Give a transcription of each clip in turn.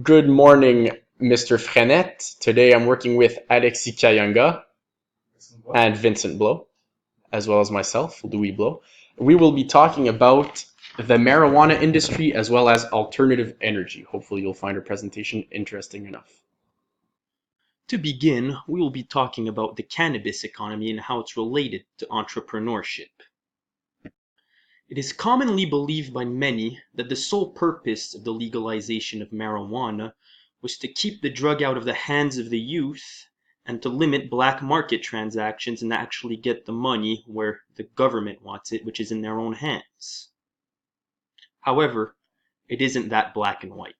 Good morning, Mr. Frenette. Today I'm working with Alexis Kayanga and Vincent Blow, as well as myself, Louis Blow. We will be talking about the marijuana industry as well as alternative energy. Hopefully you'll find our presentation interesting enough. To begin, we will be talking about the cannabis economy and how it's related to entrepreneurship. It is commonly believed by many that the sole purpose of the legalization of marijuana was to keep the drug out of the hands of the youth and to limit black market transactions and actually get the money where the government wants it, which is in their own hands. However, it isn't that black and white.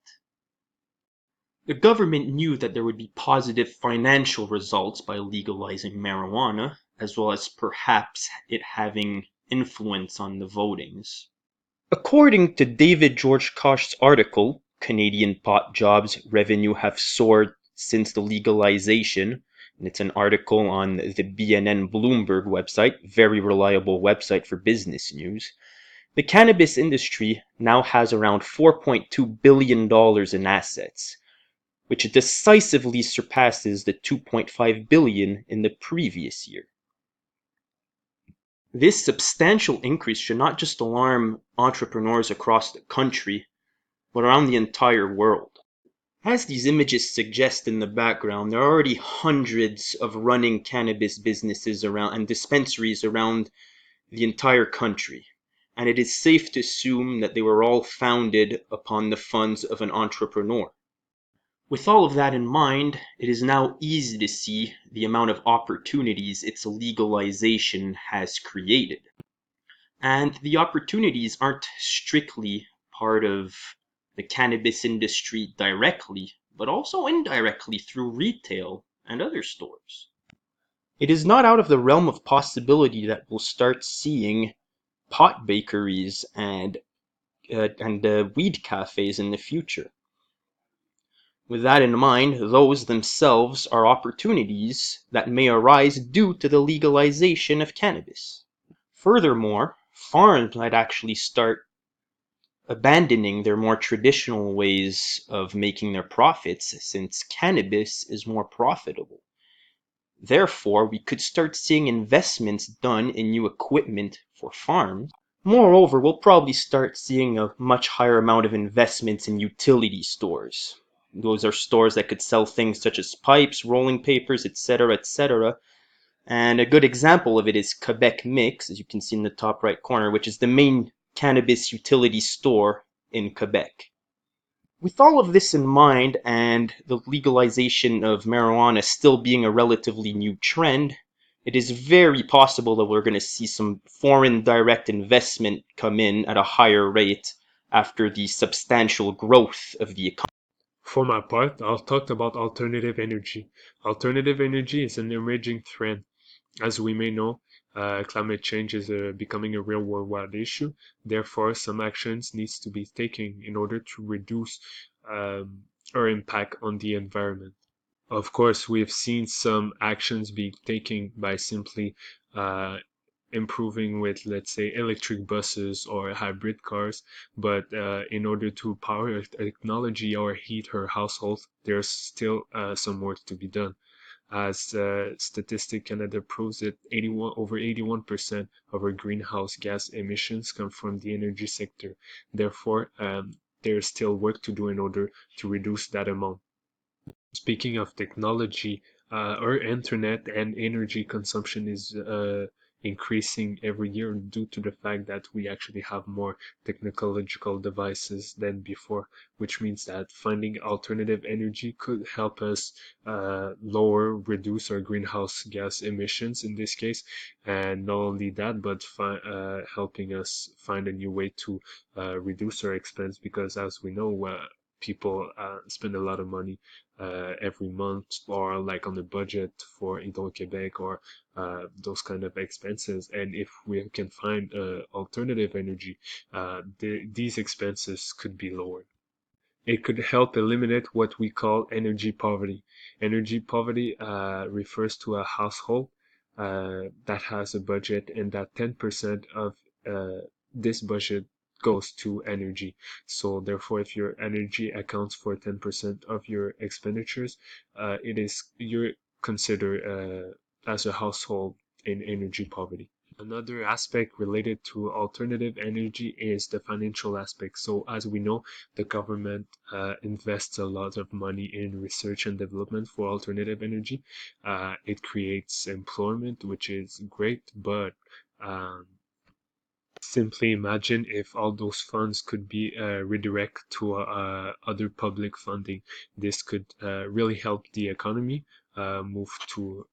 The government knew that there would be positive financial results by legalizing marijuana, as well as perhaps it having influence on the votings. According to David George Koch's article, Canadian Pot Jobs Revenue Have Soared Since the Legalization, and it's an article on the BNN Bloomberg website, very reliable website for business news. The cannabis industry now has around $4.2 billion in assets, which decisively surpasses the 2.5 billion in the previous year. This substantial increase should not just alarm entrepreneurs across the country, but around the entire world. As these images suggest in the background, there are already hundreds of running cannabis businesses around and dispensaries around the entire country, and it is safe to assume that they were all founded upon the funds of an entrepreneur. With all of that in mind, it is now easy to see the amount of opportunities its legalization has created. And the opportunities aren't strictly part of the cannabis industry directly, but also indirectly through retail and other stores. It is not out of the realm of possibility that we'll start seeing pot bakeries and weed cafes in the future. With that in mind, those themselves are opportunities that may arise due to the legalization of cannabis. Furthermore, farms might actually start abandoning their more traditional ways of making their profits since cannabis is more profitable. Therefore, we could start seeing investments done in new equipment for farms. Moreover, we'll probably start seeing a much higher amount of investments in utility stores. Those are stores that could sell things such as pipes, rolling papers, etc., etc. And a good example of it is Quebec Mix, as you can see in the top right corner, which is the main cannabis utility store in Quebec. With all of this in mind, and the legalization of marijuana still being a relatively new trend, it is very possible that we're going to see some foreign direct investment come in at a higher rate after the substantial growth of the economy. For my part, I'll talk about alternative energy. Alternative energy is an emerging trend. As we may know, climate change is becoming a real worldwide issue. Therefore, some actions needs to be taken in order to reduce our impact on the environment. Of course, we have seen some actions being taken by simply uh, improving with, let's say, electric buses or hybrid cars. But in order to power a technology or heat her household, there's still some work to be done. As Statistic Canada proves it, over 81% of our greenhouse gas emissions come from the energy sector. Therefore, there's still work to do in order to reduce that amount. Speaking of technology, our internet and energy consumption is increasing every year due to the fact that we actually have more technological devices than before, which means that finding alternative energy could help us reduce our greenhouse gas emissions in this case, and not only that, but helping us find a new way to reduce our expense because, as we know, people spend a lot of money every month or like on the budget for Hydro-Québec or those kind of expenses. And if we can find alternative energy, these expenses could be lowered. It could help eliminate what we call energy poverty. Energy poverty refers to a household that has a budget and that 10% of this budget goes to energy. So therefore, if your energy accounts for 10% of your expenditures, you're considered as a household in energy poverty. Another aspect related to alternative energy is the financial aspect. So as we know, the government invests a lot of money in research and development for alternative energy. It creates employment, which is great, but simply imagine if all those funds could be redirected to other public funding. This could really help the economy move to,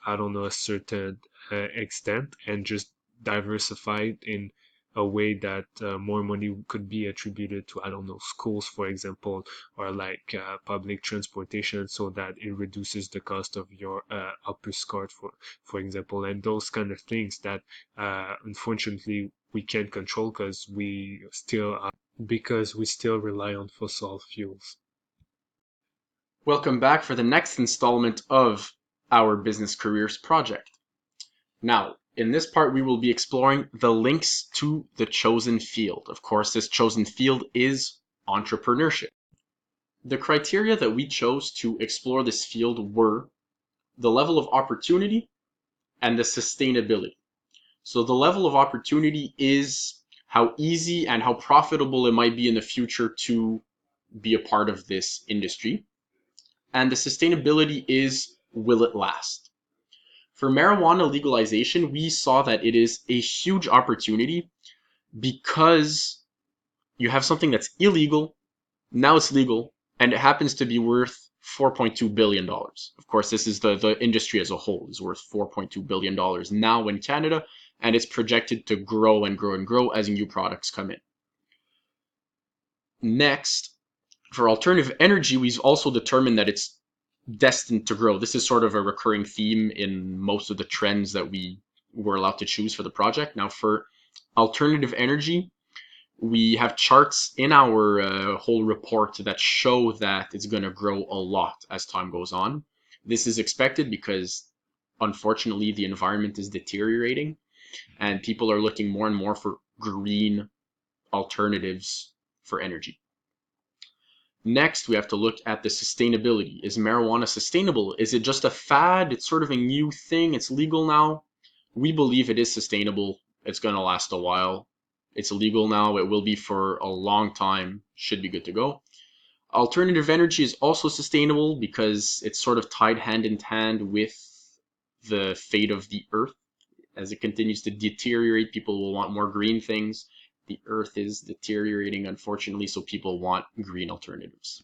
I don't know, a certain extent, and just diversify it in a way that more money could be attributed to, I don't know, schools, for example, or like public transportation, so that it reduces the cost of your upper skirt, for example, and those kind of things that unfortunately we can't control because we still rely on fossil fuels. Welcome back for the next installment of our Business Careers project. Now, in this part, we will be exploring the links to the chosen field. Of course, this chosen field is entrepreneurship. The criteria that we chose to explore this field were the level of opportunity and the sustainability. So the level of opportunity is how easy and how profitable it might be in the future to be a part of this industry. And the sustainability is, will it last? For marijuana legalization, we saw that it is a huge opportunity because you have something that's illegal, now it's legal, and it happens to be worth $4.2 billion. Of course, this is the industry as a whole is worth $4.2 billion now in Canada, and it's projected to grow and grow and grow as new products come in. Next, for alternative energy, we've also determined that it's destined to grow. This is sort of a recurring theme in most of the trends that we were allowed to choose for the project. Now, for alternative energy, we have charts in our whole report that show that it's going to grow a lot as time goes on. This is expected because, unfortunately, the environment is deteriorating and people are looking more and more for green alternatives for energy. Next, we have to look at the sustainability. Is marijuana sustainable? Is it just a fad? It's sort of a new thing. It's legal now. We believe it is sustainable. It's going to last a while. It's legal now. It will be for a long time. Should be good to go. Alternative energy is also sustainable because it's sort of tied hand in hand with the fate of the earth. As it continues to deteriorate, people will want more green things. The earth is deteriorating, unfortunately, so people want green alternatives.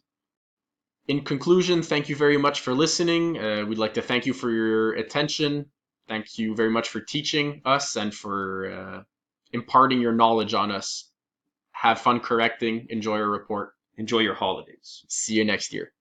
In conclusion, thank you very much for listening. We'd like to thank you for your attention. Thank you very much for teaching us and for imparting your knowledge on us. Have fun correcting. Enjoy your report. Enjoy your holidays. See you next year.